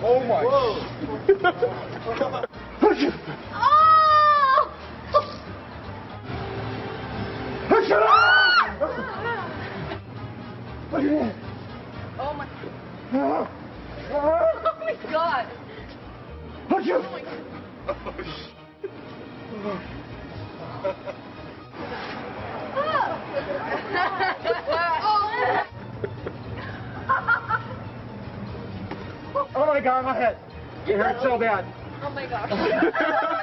Oh my. Oh my. Oh my God. Oh my Oh my God, my head. It hurts so bad. Oh my gosh.